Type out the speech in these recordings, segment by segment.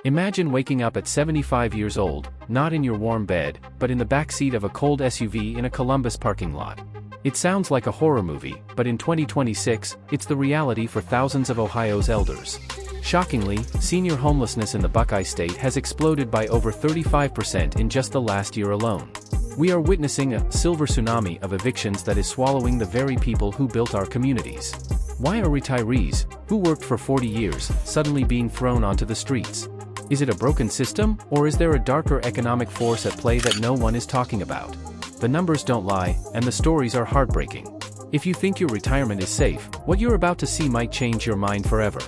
Imagine waking up at 75 years old, not in your warm bed, but in the backseat of a cold SUV in a Columbus parking lot. It sounds like a horror movie, but in 2026, it's the reality for thousands of Ohio's elders. Shockingly, senior homelessness in the Buckeye State has exploded by over 35% in just the last year alone. We are witnessing a silver tsunami of evictions that is swallowing the very people who built our communities. Why are retirees, who worked for 40 years, suddenly being thrown onto the streets? Is it a broken system, or is there a darker economic force at play that no one is talking about? The numbers don't lie, and the stories are heartbreaking. If you think your retirement is safe, what you're about to see might change your mind forever.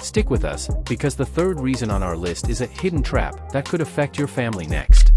Stick with us, because the third reason on our list is a hidden trap that could affect your family next.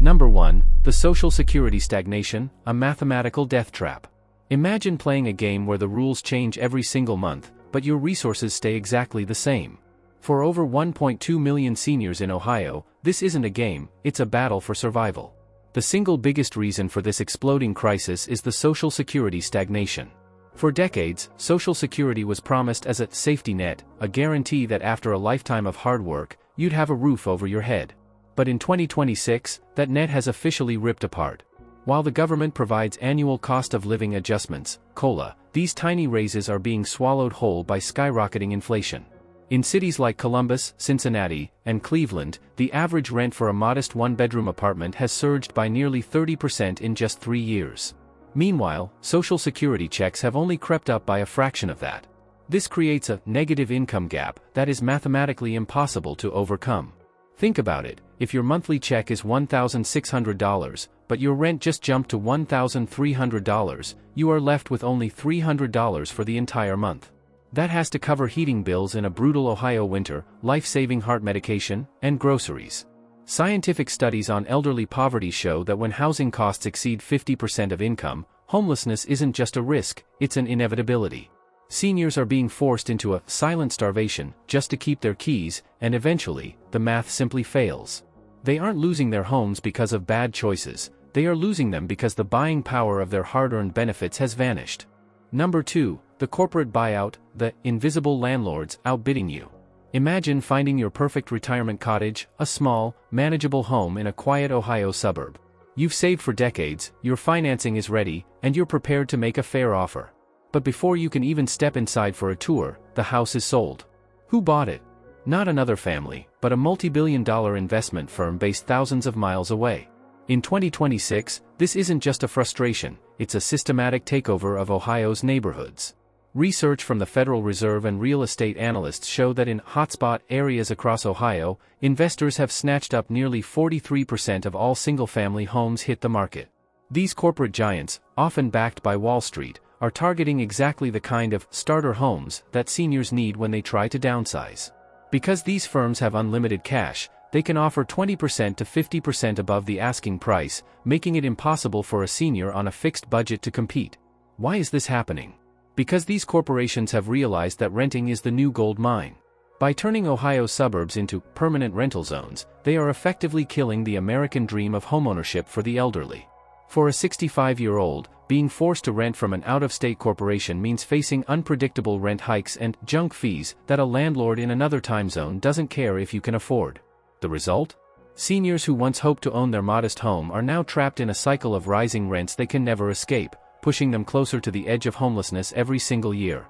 Number 1, the Social Security Stagnation, a mathematical death trap. Imagine playing a game where the rules change every single month, but your resources stay exactly the same. For over 1.2 million seniors in Ohio, this isn't a game, it's a battle for survival. The single biggest reason for this exploding crisis is the Social Security stagnation. For decades, Social Security was promised as a safety net, a guarantee that after a lifetime of hard work, you'd have a roof over your head. But in 2026, that net has officially ripped apart. While the government provides annual cost of living adjustments, COLA, these tiny raises are being swallowed whole by skyrocketing inflation. In cities like Columbus, Cincinnati, and Cleveland, the average rent for a modest one-bedroom apartment has surged by nearly 30% in just 3 years. Meanwhile, Social Security checks have only crept up by a fraction of that. This creates a negative income gap that is mathematically impossible to overcome. Think about it, if your monthly check is $1,600, but your rent just jumped to $1,300, you are left with only $300 for the entire month. That has to cover heating bills in a brutal Ohio winter, life-saving heart medication, and groceries. Scientific studies on elderly poverty show that when housing costs exceed 50% of income, homelessness isn't just a risk, it's an inevitability. Seniors are being forced into a silent starvation just to keep their keys, and eventually, the math simply fails. They aren't losing their homes because of bad choices, they are losing them because the buying power of their hard-earned benefits has vanished. Number 2, the corporate buyout, the invisible landlords outbidding you. Imagine finding your perfect retirement cottage, a small, manageable home in a quiet Ohio suburb. You've saved for decades, your financing is ready, and you're prepared to make a fair offer. But before you can even step inside for a tour, the house is sold. Who bought it? Not another family, but a multi-billion-dollar investment firm based thousands of miles away. In 2026, this isn't just a frustration, it's a systematic takeover of Ohio's neighborhoods. Research from the Federal Reserve and real estate analysts show that in hotspot areas across Ohio, investors have snatched up nearly 43% of all single-family homes hit the market. These corporate giants, often backed by Wall Street, are targeting exactly the kind of starter homes that seniors need when they try to downsize. Because these firms have unlimited cash, they can offer 20% to 50% above the asking price, making it impossible for a senior on a fixed budget to compete. Why is this happening? Because these corporations have realized that renting is the new gold mine. By turning Ohio's suburbs into permanent rental zones, they are effectively killing the American dream of homeownership for the elderly. For a 65-year-old, being forced to rent from an out-of-state corporation means facing unpredictable rent hikes and junk fees that a landlord in another time zone doesn't care if you can afford. The result? Seniors who once hoped to own their modest home are now trapped in a cycle of rising rents they can never escape, pushing them closer to the edge of homelessness every single year.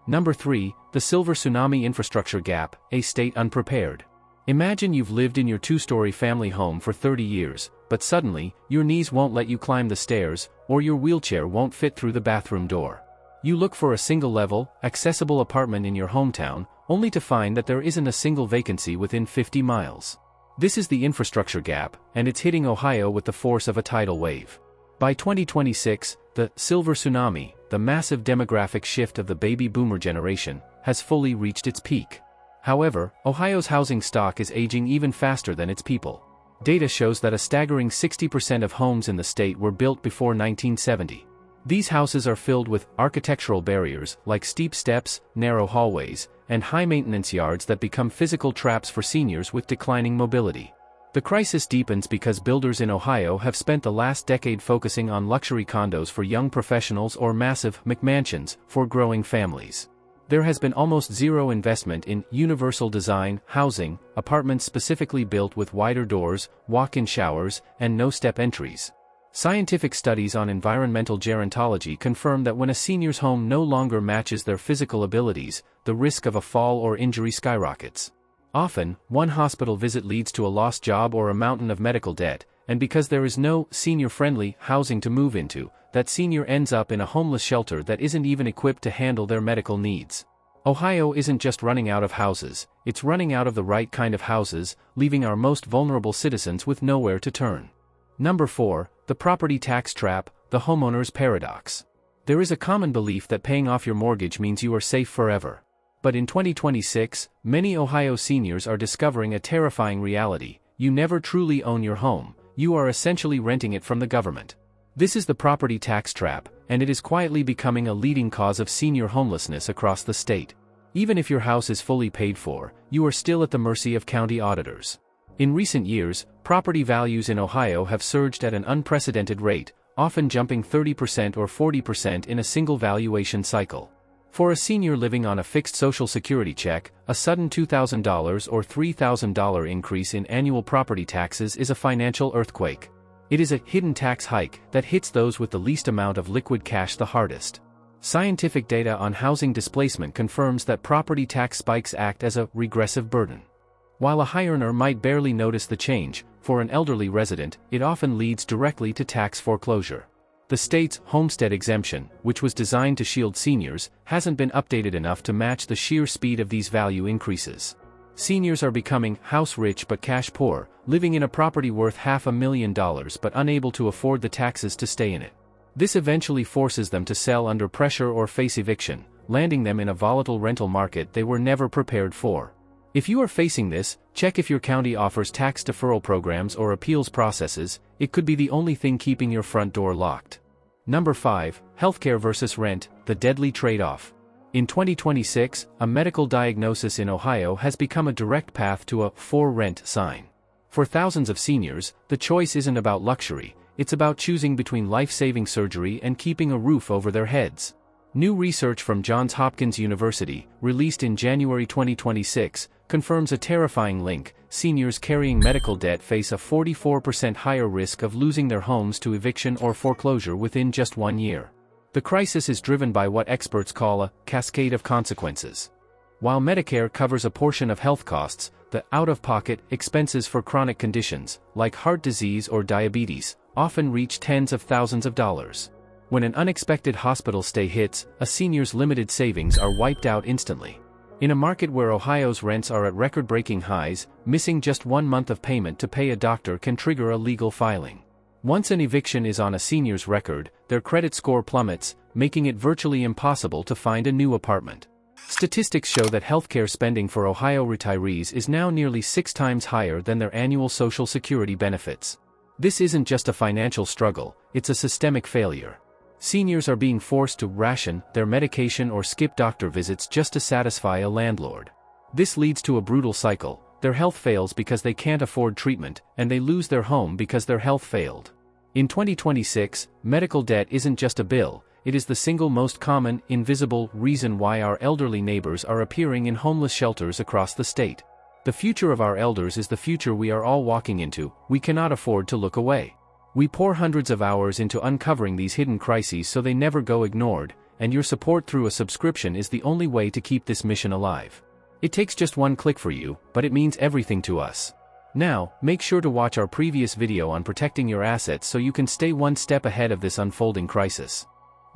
Number 3, the Silver Tsunami Infrastructure Gap, a state unprepared. Imagine you've lived in your two-story family home for 30 years, but suddenly, your knees won't let you climb the stairs, or your wheelchair won't fit through the bathroom door. You look for a single-level, accessible apartment in your hometown, only to find that there isn't a single vacancy within 50 miles. This is the infrastructure gap, and it's hitting Ohio with the force of a tidal wave. By 2026, the Silver Tsunami, the massive demographic shift of the baby boomer generation, has fully reached its peak. However, Ohio's housing stock is aging even faster than its people. Data shows that a staggering 60% of homes in the state were built before 1970. These houses are filled with architectural barriers like steep steps, narrow hallways, and high-maintenance yards that become physical traps for seniors with declining mobility. The crisis deepens because builders in Ohio have spent the last decade focusing on luxury condos for young professionals or massive McMansions for growing families. There has been almost zero investment in universal design housing, apartments specifically built with wider doors, walk-in showers, and no-step entries. Scientific studies on environmental gerontology confirm that when a senior's home no longer matches their physical abilities, the risk of a fall or injury skyrockets. Often, one hospital visit leads to a lost job or a mountain of medical debt, and because there is no senior-friendly housing to move into, that senior ends up in a homeless shelter that isn't even equipped to handle their medical needs. Ohio isn't just running out of houses, it's running out of the right kind of houses, leaving our most vulnerable citizens with nowhere to turn. Number 4, the property tax trap, the homeowner's paradox. There is a common belief that paying off your mortgage means you are safe forever. But in 2026, many Ohio seniors are discovering a terrifying reality: you never truly own your home, you are essentially renting it from the government. This is the property tax trap, and it is quietly becoming a leading cause of senior homelessness across the state. Even if your house is fully paid for, you are still at the mercy of county auditors. In recent years, property values in Ohio have surged at an unprecedented rate, often jumping 30% or 40% in a single valuation cycle. For a senior living on a fixed Social Security check, a sudden $2,000 or $3,000 increase in annual property taxes is a financial earthquake. It is a hidden tax hike that hits those with the least amount of liquid cash the hardest. Scientific data on housing displacement confirms that property tax spikes act as a regressive burden. While a high earner might barely notice the change, for an elderly resident, it often leads directly to tax foreclosure. The state's homestead exemption, which was designed to shield seniors, hasn't been updated enough to match the sheer speed of these value increases. Seniors are becoming house rich but cash poor, living in a property worth $500,000 but unable to afford the taxes to stay in it. This eventually forces them to sell under pressure or face eviction, landing them in a volatile rental market they were never prepared for. If you are facing this, check if your county offers tax deferral programs or appeals processes. It could be the only thing keeping your front door locked. Number 5, healthcare versus rent, the deadly trade-off. In 2026, a medical diagnosis in Ohio has become a direct path to a for rent sign. For thousands of seniors, the choice isn't about luxury, it's about choosing between life-saving surgery and keeping a roof over their heads. New research from Johns Hopkins University, released in January 2026, confirms a terrifying link: seniors carrying medical debt face a 44% higher risk of losing their homes to eviction or foreclosure within just 1 year. The crisis is driven by what experts call a cascade of consequences. While Medicare covers a portion of health costs, the out-of-pocket expenses for chronic conditions, like heart disease or diabetes, often reach tens of thousands of dollars. When an unexpected hospital stay hits, a senior's limited savings are wiped out instantly. In a market where Ohio's rents are at record-breaking highs, missing just 1 month of payment to pay a doctor can trigger a legal filing. Once an eviction is on a senior's record, their credit score plummets, making it virtually impossible to find a new apartment. Statistics show that healthcare spending for Ohio retirees is now nearly 6 times higher than their annual Social Security benefits. This isn't just a financial struggle, it's a systemic failure. Seniors are being forced to ration their medication or skip doctor visits just to satisfy a landlord. This leads to a brutal cycle: their health fails because they can't afford treatment, and they lose their home because their health failed. In 2026, medical debt isn't just a bill, it is the single most common, invisible reason why our elderly neighbors are appearing in homeless shelters across the state. The future of our elders is the future we are all walking into. We cannot afford to look away. We pour hundreds of hours into uncovering these hidden crises so they never go ignored, and your support through a subscription is the only way to keep this mission alive. It takes just one click for you, but it means everything to us. Now, make sure to watch our previous video on protecting your assets so you can stay one step ahead of this unfolding crisis.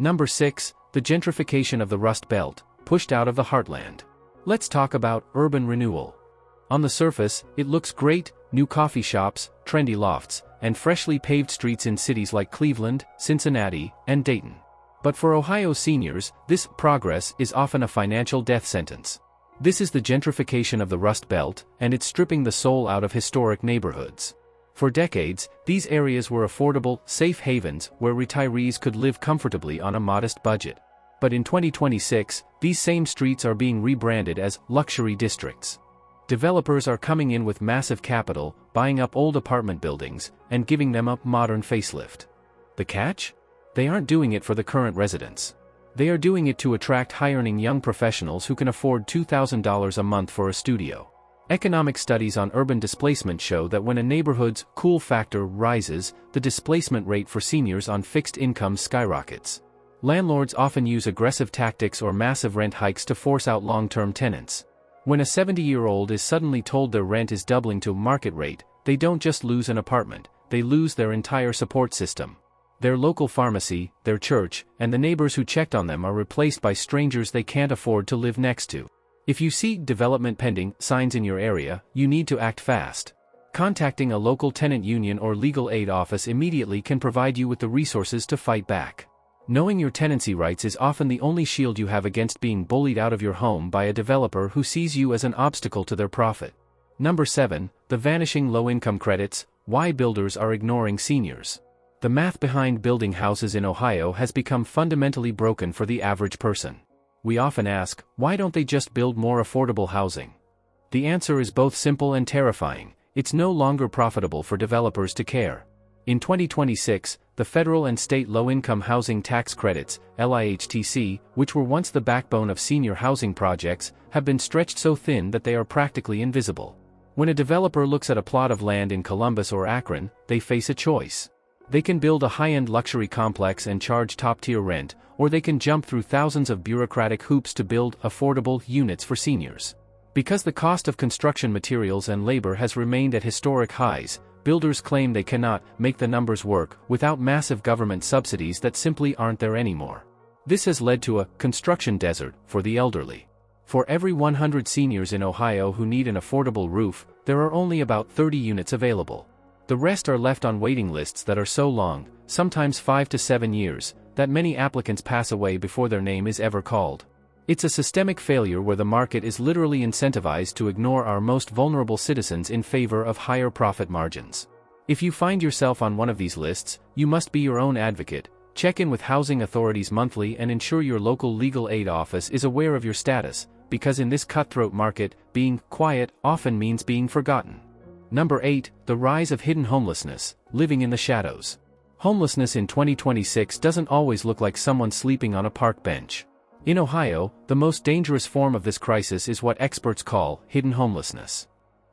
Number 6, the gentrification of the Rust Belt, pushed out of the heartland. Let's talk about urban renewal. On the surface, it looks great: new coffee shops, trendy lofts, and freshly paved streets in cities like Cleveland, Cincinnati, and Dayton. But for Ohio seniors, this progress is often a financial death sentence. This is the gentrification of the Rust Belt, and it's stripping the soul out of historic neighborhoods. For decades, these areas were affordable, safe havens where retirees could live comfortably on a modest budget. But in 2026, these same streets are being rebranded as luxury districts. Developers are coming in with massive capital, buying up old apartment buildings, and giving them a modern facelift. The catch? They aren't doing it for the current residents. They are doing it to attract high-earning young professionals who can afford $2,000 a month for a studio. Economic studies on urban displacement show that when a neighborhood's cool factor rises, the displacement rate for seniors on fixed incomes skyrockets. Landlords often use aggressive tactics or massive rent hikes to force out long-term tenants. When a 70-year-old is suddenly told their rent is doubling to market rate, they don't just lose an apartment, they lose their entire support system. Their local pharmacy, their church, and the neighbors who checked on them are replaced by strangers they can't afford to live next to. If you see development pending signs in your area, you need to act fast. Contacting a local tenant union or legal aid office immediately can provide you with the resources to fight back. Knowing your tenancy rights is often the only shield you have against being bullied out of your home by a developer who sees you as an obstacle to their profit. Number 7. The vanishing low-income credits. Why builders are ignoring seniors. The math behind building houses in Ohio has become fundamentally broken for the average person. We often ask, why don't they just build more affordable housing? The answer is both simple and terrifying. It's no longer profitable for developers to care. In 2026, the federal and state low-income housing tax credits, LIHTC, which were once the backbone of senior housing projects, have been stretched so thin that they are practically invisible. When a developer looks at a plot of land in Columbus or Akron, they face a choice. They can build a high-end luxury complex and charge top-tier rent, or they can jump through thousands of bureaucratic hoops to build affordable units for seniors. Because the cost of construction materials and labor has remained at historic highs, builders claim they cannot make the numbers work without massive government subsidies that simply aren't there anymore. This has led to a construction desert for the elderly. For every 100 seniors in Ohio who need an affordable roof, there are only about 30 units available. The rest are left on waiting lists that are so long, sometimes 5 to 7 years, that many applicants pass away before their name is ever called. It's a systemic failure where the market is literally incentivized to ignore our most vulnerable citizens in favor of higher profit margins. If you find yourself on one of these lists, you must be your own advocate. Check in with housing authorities monthly and ensure your local legal aid office is aware of your status, because in this cutthroat market, being quiet often means being forgotten. Number 8. The rise of hidden homelessness, living in the shadows. Homelessness in 2026 doesn't always look like someone sleeping on a park bench. In Ohio, the most dangerous form of this crisis is what experts call hidden homelessness.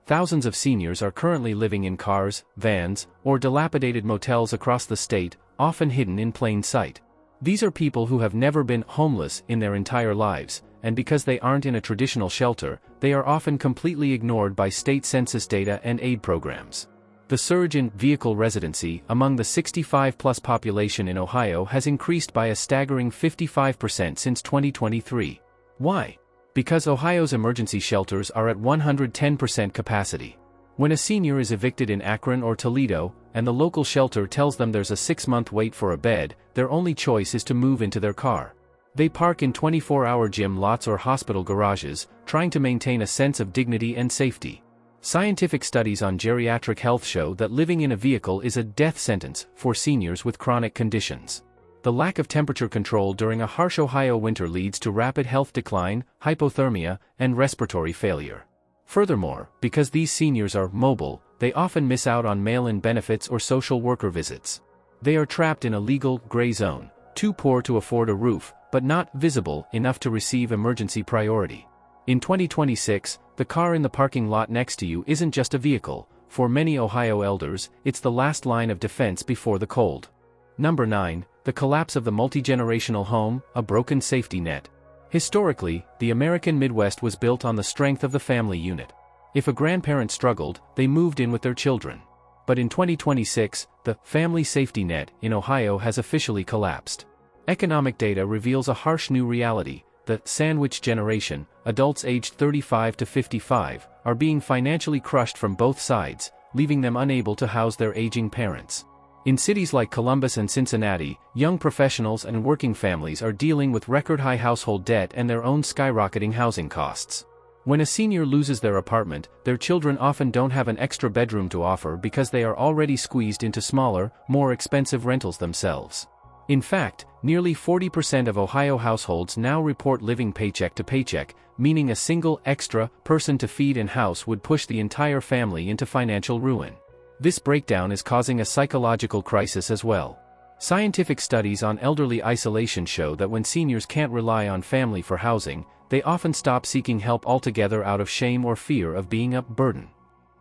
Thousands of seniors are currently living in cars, vans, or dilapidated motels across the state, often hidden in plain sight. These are people who have never been homeless in their entire lives, and because they aren't in a traditional shelter, they are often completely ignored by state census data and aid programs. The surge in vehicle residency among the 65-plus population in Ohio has increased by a staggering 55% since 2023. Why? Because Ohio's emergency shelters are at 110% capacity. When a senior is evicted in Akron or Toledo, and the local shelter tells them there's a 6-month wait for a bed, their only choice is to move into their car. They park in 24-hour gym lots or hospital garages, trying to maintain a sense of dignity and safety. Scientific studies on geriatric health show that living in a vehicle is a death sentence for seniors with chronic conditions. The lack of temperature control during a harsh Ohio winter leads to rapid health decline, hypothermia, and respiratory failure. Furthermore, because these seniors are mobile, they often miss out on mail-in benefits or social worker visits. They are trapped in a legal gray zone, too poor to afford a roof, but not visible enough to receive emergency priority. In 2026, the car in the parking lot next to you isn't just a vehicle. For many Ohio elders, it's the last line of defense before the cold. Number 9. The collapse of the multi-generational home, a broken safety net. Historically, the American Midwest was built on the strength of the family unit. If a grandparent struggled, they moved in with their children. But in 2026, the family safety net in Ohio has officially collapsed. Economic data reveals a harsh new reality. The sandwich generation, adults aged 35 to 55, are being financially crushed from both sides, leaving them unable to house their aging parents. In cities like Columbus and Cincinnati, young professionals and working families are dealing with record-high household debt and their own skyrocketing housing costs. When a senior loses their apartment, their children often don't have an extra bedroom to offer because they are already squeezed into smaller, more expensive rentals themselves. In fact, nearly 40% of Ohio households now report living paycheck to paycheck, meaning a single extra person to feed and house would push the entire family into financial ruin. This breakdown is causing a psychological crisis as well. Scientific studies on elderly isolation show that when seniors can't rely on family for housing, they often stop seeking help altogether out of shame or fear of being a burden.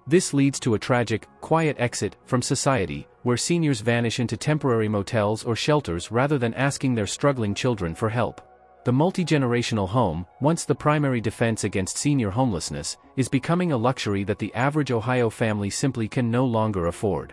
This leads to a tragic, quiet exit from society, where seniors vanish into temporary motels or shelters rather than asking their struggling children for help. The multi-generational home, once the primary defense against senior homelessness, is becoming a luxury that the average Ohio family simply can no longer afford.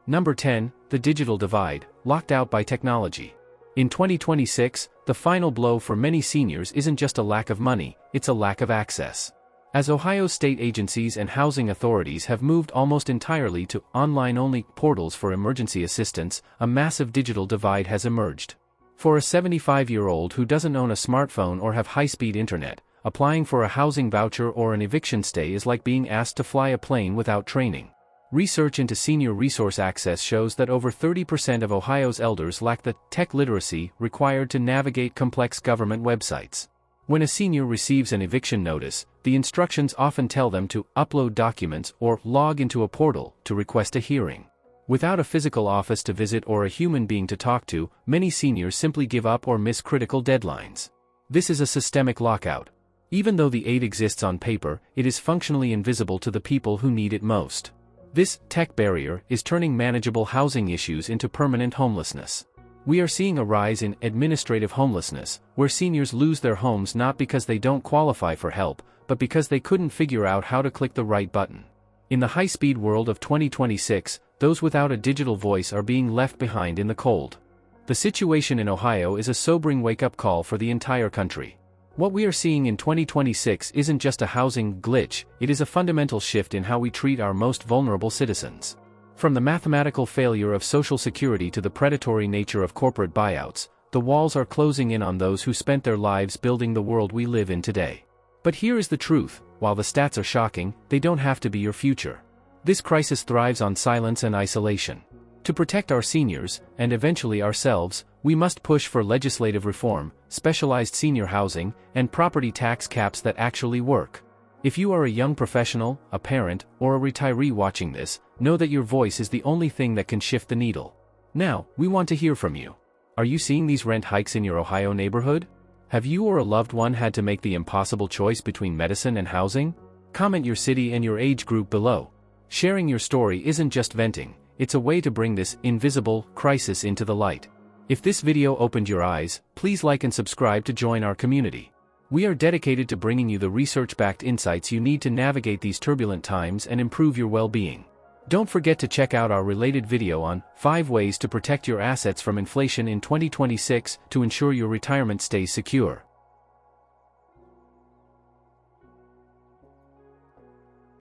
Number 10, the digital divide, locked out by technology. In 2026, the final blow for many seniors isn't just a lack of money, it's a lack of access. As Ohio state agencies and housing authorities have moved almost entirely to online-only portals for emergency assistance, a massive digital divide has emerged. For a 75-year-old who doesn't own a smartphone or have high-speed internet, applying for a housing voucher or an eviction stay is like being asked to fly a plane without training. Research into senior resource access shows that over 30% of Ohio's elders lack the tech literacy required to navigate complex government websites. When a senior receives an eviction notice, the instructions often tell them to upload documents or log into a portal to request a hearing. Without a physical office to visit or a human being to talk to, many seniors simply give up or miss critical deadlines. This is a systemic lockout. Even though the aid exists on paper, it is functionally invisible to the people who need it most. This tech barrier is turning manageable housing issues into permanent homelessness. We are seeing a rise in administrative homelessness, where seniors lose their homes not because they don't qualify for help, but because they couldn't figure out how to click the right button. In the high-speed world of 2026, those without a digital voice are being left behind in the cold. The situation in Ohio is a sobering wake-up call for the entire country. What we are seeing in 2026 isn't just a housing glitch, it is a fundamental shift in how we treat our most vulnerable citizens. From the mathematical failure of Social Security to the predatory nature of corporate buyouts, the walls are closing in on those who spent their lives building the world we live in today. But here is the truth, while the stats are shocking, they don't have to be your future. This crisis thrives on silence and isolation. To protect our seniors, and eventually ourselves, we must push for legislative reform, specialized senior housing, and property tax caps that actually work. If you are a young professional, a parent, or a retiree watching this, know that your voice is the only thing that can shift the needle. Now, we want to hear from you. Are you seeing these rent hikes in your Ohio neighborhood? Have you or a loved one had to make the impossible choice between medicine and housing? Comment your city and your age group below. Sharing your story isn't just venting, it's a way to bring this invisible crisis into the light. If this video opened your eyes, please like and subscribe to join our community. We are dedicated to bringing you the research-backed insights you need to navigate these turbulent times and improve your well-being. Don't forget to check out our related video on 5 ways to protect your assets from inflation in 2026 to ensure your retirement stays secure.